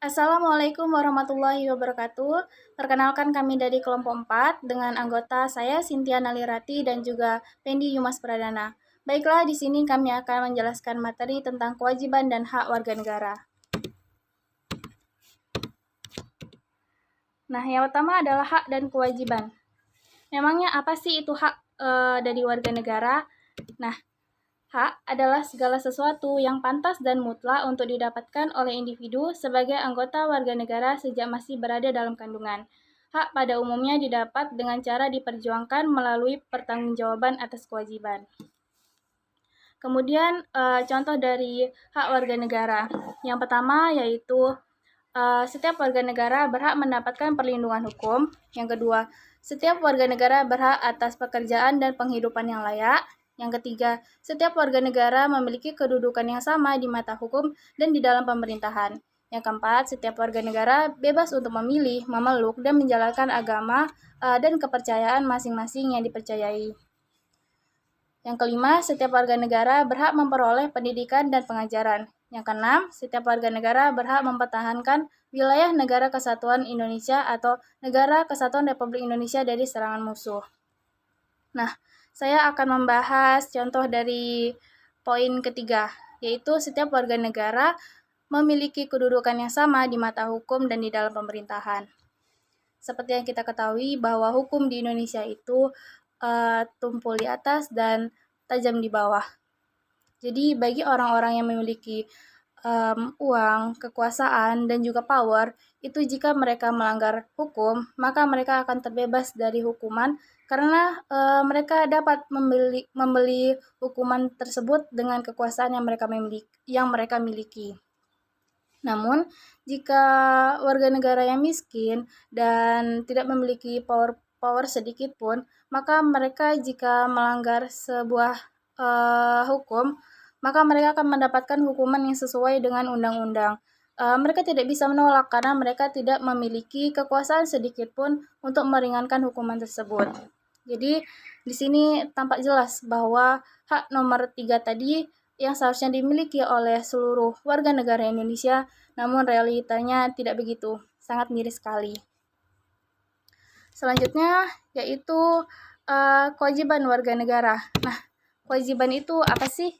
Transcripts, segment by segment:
Assalamualaikum warahmatullahi wabarakatuh. Perkenalkan kami dari kelompok 4 dengan anggota saya Cynthia Nalirati dan juga Pendi Yumas Pradana. Baiklah, di sini kami akan menjelaskan materi tentang kewajiban dan hak warga negara. Nah, yang pertama adalah hak dan kewajiban. Memangnya apa sih itu hak dari warga negara? Nah, hak adalah segala sesuatu yang pantas dan mutlak untuk didapatkan oleh individu sebagai anggota warga negara sejak masih berada dalam kandungan. Hak pada umumnya didapat dengan cara diperjuangkan melalui pertanggungjawaban atas kewajiban. Kemudian contoh dari hak warga negara. Yang pertama yaitu setiap warga negara berhak mendapatkan perlindungan hukum. Yang kedua, setiap warga negara berhak atas pekerjaan dan penghidupan yang layak. Yang ketiga, setiap warga negara memiliki kedudukan yang sama di mata hukum dan di dalam pemerintahan. Yang keempat, setiap warga negara bebas untuk memilih, memeluk, dan menjalankan agama dan kepercayaan masing-masing yang dipercayai. Yang kelima, setiap warga negara berhak memperoleh pendidikan dan pengajaran. Yang keenam, setiap warga negara berhak mempertahankan wilayah Negara Kesatuan Indonesia atau Negara Kesatuan Republik Indonesia dari serangan musuh. Nah, saya akan membahas contoh dari poin ketiga, yaitu setiap warga negara memiliki kedudukan yang sama di mata hukum dan di dalam pemerintahan. Seperti yang kita ketahui bahwa hukum di Indonesia itu tumpul di atas dan tajam di bawah. Jadi bagi orang-orang yang memiliki uang, kekuasaan, dan juga power, itu jika mereka melanggar hukum, maka mereka akan terbebas dari hukuman karena mereka dapat membeli hukuman tersebut dengan kekuasaan yang mereka miliki. Namun, jika warga negara yang miskin dan tidak memiliki power sedikit pun, maka mereka jika melanggar sebuah hukum, maka mereka akan mendapatkan hukuman yang sesuai dengan undang-undang. Mereka tidak bisa menolak karena mereka tidak memiliki kekuasaan sedikit pun untuk meringankan hukuman tersebut. Jadi, di sini tampak jelas bahwa hak nomor 3 tadi yang seharusnya dimiliki oleh seluruh warga negara Indonesia, namun realitanya tidak begitu, sangat miris sekali. Selanjutnya yaitu kewajiban warga negara. Nah, kewajiban itu apa sih?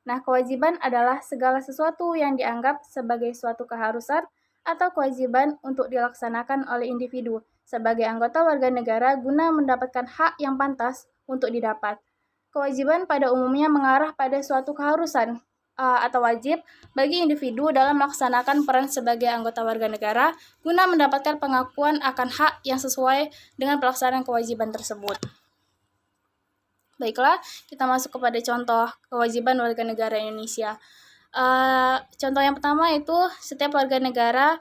Nah, kewajiban adalah segala sesuatu yang dianggap sebagai suatu keharusan atau kewajiban untuk dilaksanakan oleh individu sebagai anggota warga negara guna mendapatkan hak yang pantas untuk didapat. Kewajiban pada umumnya mengarah pada suatu keharusan atau wajib bagi individu dalam melaksanakan peran sebagai anggota warga negara guna mendapatkan pengakuan akan hak yang sesuai dengan pelaksanaan kewajiban tersebut. Baiklah, kita masuk kepada contoh kewajiban warga negara Indonesia. Contoh yang pertama itu setiap warga negara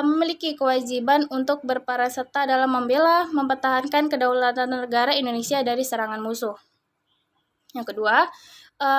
memiliki kewajiban untuk berperan serta dalam membela, mempertahankan kedaulatan negara Indonesia dari serangan musuh. Yang kedua,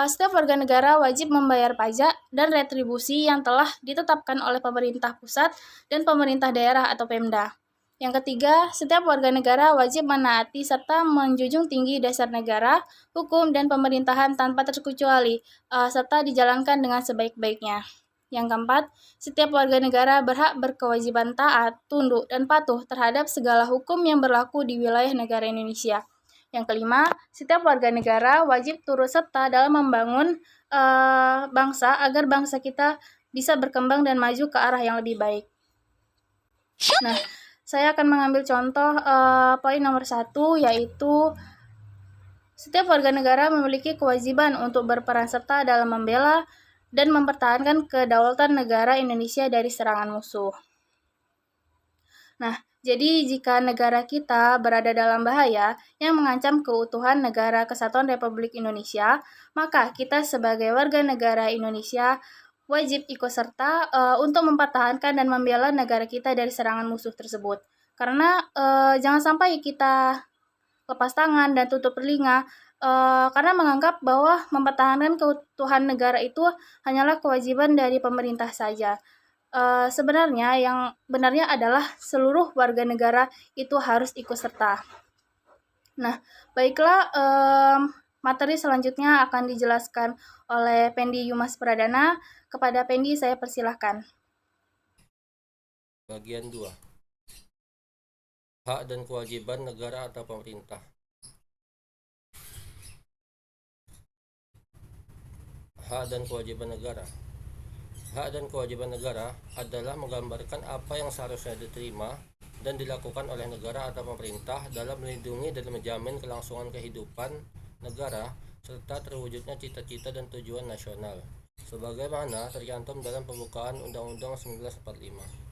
setiap warga negara wajib membayar pajak dan retribusi yang telah ditetapkan oleh pemerintah pusat dan pemerintah daerah atau Pemda. Yang ketiga, setiap warga negara wajib menaati serta menjunjung tinggi dasar negara, hukum, dan pemerintahan tanpa terkecuali, serta dijalankan dengan sebaik-baiknya. Yang keempat, setiap warga negara berhak berkewajiban taat, tunduk, dan patuh terhadap segala hukum yang berlaku di wilayah negara Indonesia. Yang kelima, setiap warga negara wajib turut serta dalam membangun bangsa agar bangsa kita bisa berkembang dan maju ke arah yang lebih baik. Nah, saya akan mengambil contoh poin nomor 1, yaitu setiap warga negara memiliki kewajiban untuk berperan serta dalam membela dan mempertahankan kedaulatan negara Indonesia dari serangan musuh. Nah, jadi jika negara kita berada dalam bahaya yang mengancam keutuhan Negara Kesatuan Republik Indonesia, maka kita sebagai warga negara Indonesia wajib ikut serta untuk mempertahankan dan membela negara kita dari serangan musuh tersebut. Karena jangan sampai kita lepas tangan dan tutup telinga karena menganggap bahwa mempertahankan keutuhan negara itu hanyalah kewajiban dari pemerintah saja. Sebenarnya yang benarnya adalah seluruh warga negara itu harus ikut serta. Nah, baiklah, materi selanjutnya akan dijelaskan oleh Pendi Yumas Pradana. Kepada Pendi saya persilahkan. Bagian 2. Hak dan kewajiban negara atau pemerintah. Hak dan kewajiban negara. Hak dan kewajiban negara adalah menggambarkan apa yang seharusnya diterima dan dilakukan oleh negara atau pemerintah dalam melindungi dan menjamin kelangsungan kehidupan negara serta terwujudnya cita-cita dan tujuan nasional, sebagaimana tercantum dalam pembukaan Undang-Undang 1945.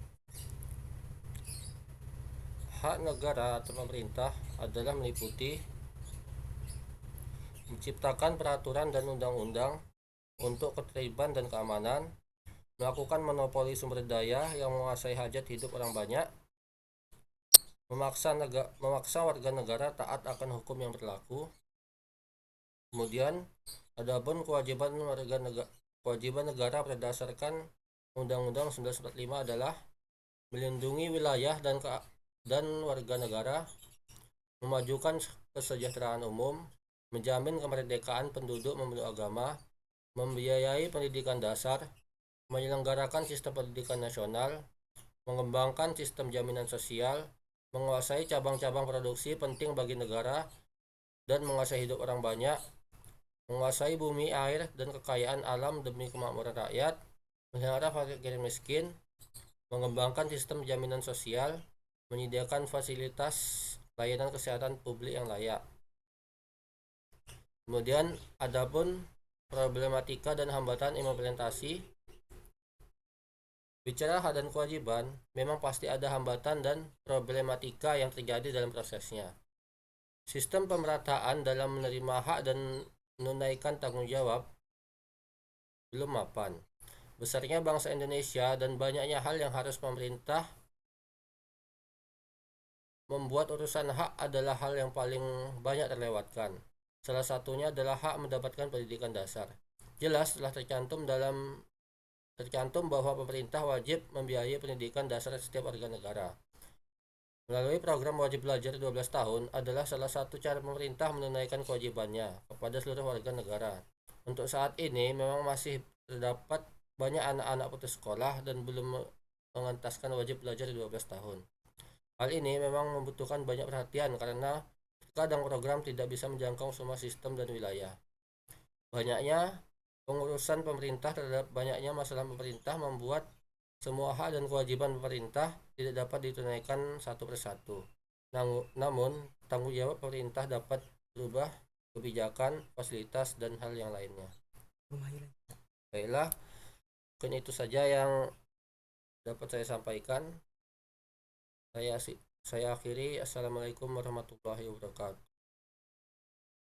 Hak negara atau pemerintah adalah meliputi menciptakan peraturan dan undang-undang untuk ketertiban dan keamanan, melakukan monopoli sumber daya yang menguasai hajat hidup orang banyak, memaksa warga negara taat akan hukum yang berlaku. Kemudian, adapun kewajiban negara berdasarkan Undang-Undang 1945 adalah melindungi wilayah dan warga negara, memajukan kesejahteraan umum, menjamin kemerdekaan penduduk memeluk agama, membiayai pendidikan dasar, menyelenggarakan sistem pendidikan nasional, mengembangkan sistem jaminan sosial, menguasai cabang-cabang produksi penting bagi negara, dan menguasai hidup orang banyak, menguasai bumi, air, dan kekayaan alam demi kemakmuran rakyat, melihara fakir miskin, mengembangkan sistem jaminan sosial, menyediakan fasilitas layanan kesehatan publik yang layak. Kemudian, adapun problematika dan hambatan implementasi. Bicara hak dan kewajiban, memang pasti ada hambatan dan problematika yang terjadi dalam prosesnya. Sistem pemerataan dalam menerima hak dan menunaikan tanggung jawab belum mapan. Besarnya bangsa Indonesia dan banyaknya hal yang harus pemerintah membuat urusan hak adalah hal yang paling banyak terlewatkan. Salah satunya adalah hak mendapatkan pendidikan dasar. Jelas telah tercantum bahwa pemerintah wajib membiayai pendidikan dasar setiap warga negara. Melalui program wajib belajar 12 tahun adalah salah satu cara pemerintah menunaikan kewajibannya kepada seluruh warga negara. Untuk saat ini memang masih terdapat banyak anak-anak putus sekolah dan belum mengentaskan wajib belajar 12 tahun. Hal ini memang membutuhkan banyak perhatian karena terkadang program tidak bisa menjangkau semua sistem dan wilayah. Banyaknya pengurusan pemerintah terhadap banyaknya masalah pemerintah membuat semua hak dan kewajiban pemerintah tidak dapat ditunaikan satu persatu. Namun, tanggung jawab pemerintah dapat berubah kebijakan, fasilitas, dan hal yang lainnya. Baiklah, mungkin itu saja yang dapat saya sampaikan. Saya akhiri. Assalamualaikum warahmatullahi wabarakatuh.